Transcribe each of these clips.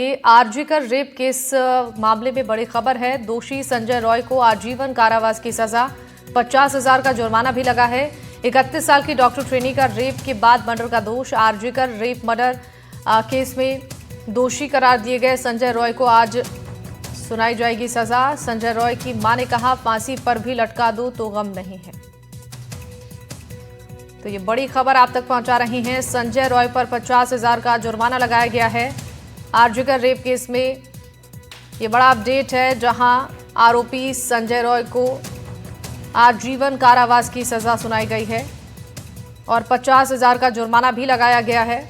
ये RG Kar rape case मामले में बड़ी खबर है। दोषी संजय रॉय को आजीवन कारावास की सजा, 50,000 का जुर्माना भी लगा है। 31 साल की डॉक्टर ट्रेनी का रेप के बाद मर्डर का दोष। आरजीकर रेप मर्डर केस में दोषी करार दिए गए संजय रॉय को आज सुनाई जाएगी सजा। संजय रॉय की मां ने कहा, फांसी पर भी लटका दो तो गम नहीं है। तो ये बड़ी खबर आप तक पहुंचा रही हैं। संजय रॉय पर 50,000 का जुर्माना लगाया गया है। आरजीकर रेप केस में ये बड़ा अपडेट है, जहां आरोपी संजय रॉय को आजीवन कारावास की सजा सुनाई गई है और 50,000 का जुर्माना भी लगाया गया है।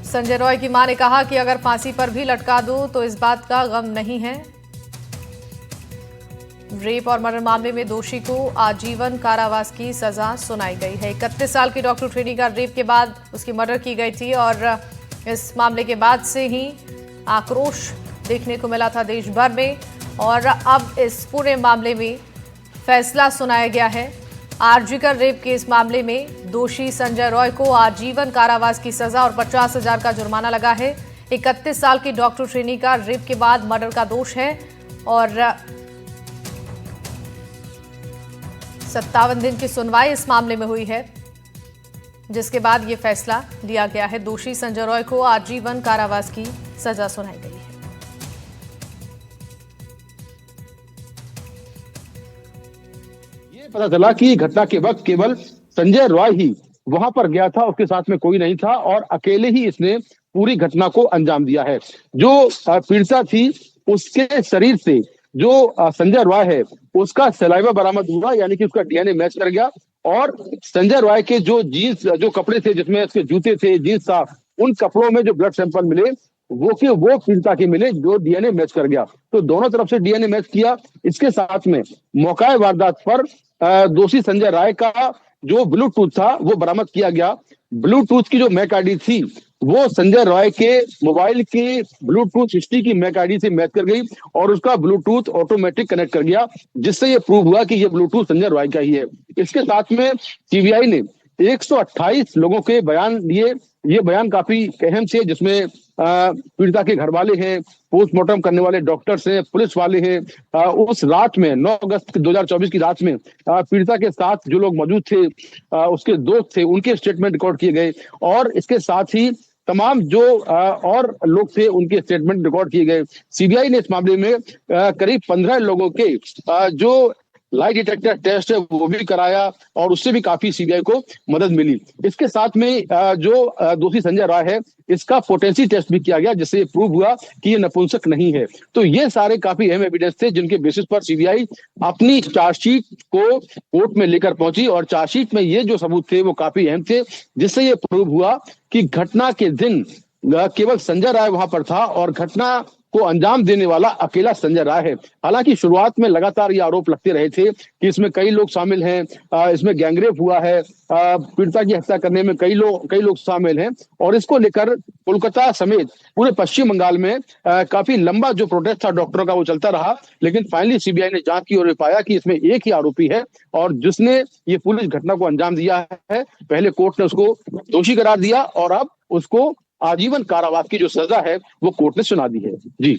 संजय रॉय की मां ने कहा कि अगर फांसी पर भी लटका दो तो इस बात का गम नहीं है। रेप और मर्डर मामले में दोषी को आजीवन कारावास की सजा सुनाई गई है। 31 साल की डॉक्टर ट्रेनी का रेप के बाद उसकी मर्डर की गई थी और इस मामले के बाद से ही आक्रोश देखने को मिला था देश भर में और अब इस पूरे मामले में फैसला सुनाया गया है। आरजीकर रेप के इस मामले में दोषी संजय रॉय को आजीवन कारावास की सजा और 50,000 का जुर्माना लगा है। 31 साल की डॉक्टर ट्रेनी का रेप के बाद मर्डर का दोष है और 57 दिन की सुनवाई इस मामले में हुई है, जिसके बाद यह फैसला लिया गया है। दोषी संजय रॉय को आजीवन कारावास की सजा सुनाई गई है। ये पता चला कि घटना के वक्त केवल संजय रॉय ही वहां पर गया था, उसके साथ में कोई नहीं था और अकेले ही इसने पूरी घटना को अंजाम दिया है। जो पीड़िता थी उसके शरीर से जो संजय रॉय है उसका सलाइवा बरामद हुआ, यानी कि उसका डीएनए मैच कर गया और संजय रॉय के जो जीन्स, जो कपड़े थे जिसमें उसके जूते थे, जीन्स था, उन कपड़ों में जो ब्लड सैंपल मिले वो पीड़िता के मिले, जो डीएनए मैच कर गया। तो दोनों तरफ से डीएनए मैच किया। इसके साथ में मौका वारदात पर दोषी संजय रॉय का जो ब्लूटूथ था वो बरामद किया गया। ब्लूटूथ की जो मैक आईडी थी वो संजय रॉय के मोबाइल की ब्लूटूथ हिस्ट्री की मैक आईडी से मैच कर गई और उसका ब्लूटूथ ऑटोमेटिक कनेक्ट कर गया, जिससे ये प्रूव हुआ कि ये ब्लूटूथ संजय रॉय का ही है। इसके साथ में सीबीआई ने 128 लोगों के बयान लिए। ये बयान काफी अहम थे, जिसमें पीड़िता के घर वाले हैं, पोस्टमार्टम करने वाले डॉक्टर्स हैं, पुलिस वाले हैं। उस रात में 9 अगस्त 2024 की रात में पीड़िता के साथ जो लोग मौजूद थे, उसके दोस्त थे, उनके स्टेटमेंट रिकॉर्ड किए गए और इसके साथ ही तमाम जो और लोग थे उनके स्टेटमेंट रिकॉर्ड किए गए। सीबीआई ने इस मामले में करीब 15 लोगों के जो लाई डिटेक्टर टेस्ट है वो भी कराया और उससे भी काफी सीबीआई को मदद मिली। इसके साथ में जो दोषी संजय रॉय है इसका पोटेंसी टेस्ट भी किया गया, जिससे ये प्रूव हुआ कि ये नपुंसक नहीं है। तो ये सारे काफी अहम एविडेंस थे, जिनके बेसिस पर सीबीआई अपनी चार्जशीट को कोर्ट में लेकर पहुंची और चार्जशीट में ये जो सबूत थे वो काफी अहम थे, जिससे ये प्रूव हुआ कि घटना के दिन केवल संजय रॉय वहां पर था और घटना को अंजाम देने वाला अकेला संजय रॉय है। हालांकि शुरुआत में लगातार ये आरोप लगते रहे थे कि इसमें कई लोग शामिल हैं, इसमें गैंगरेप हुआ है, पीड़िता की हत्या करने में कई लोग शामिल हैं और इसको लेकर कोलकाता समेत पूरे पश्चिम बंगाल में काफी लंबा जो प्रोटेस्ट था डॉक्टरों का वो चलता रहा। लेकिन फाइनली सीबीआई ने जांच की और पाया कि इसमें एक ही आरोपी है और जिसने ये पूरी घटना को अंजाम दिया है। पहले कोर्ट ने उसको दोषी करार दिया और अब उसको आजीवन कारावास की जो सजा है वो कोर्ट ने सुना दी है। जी।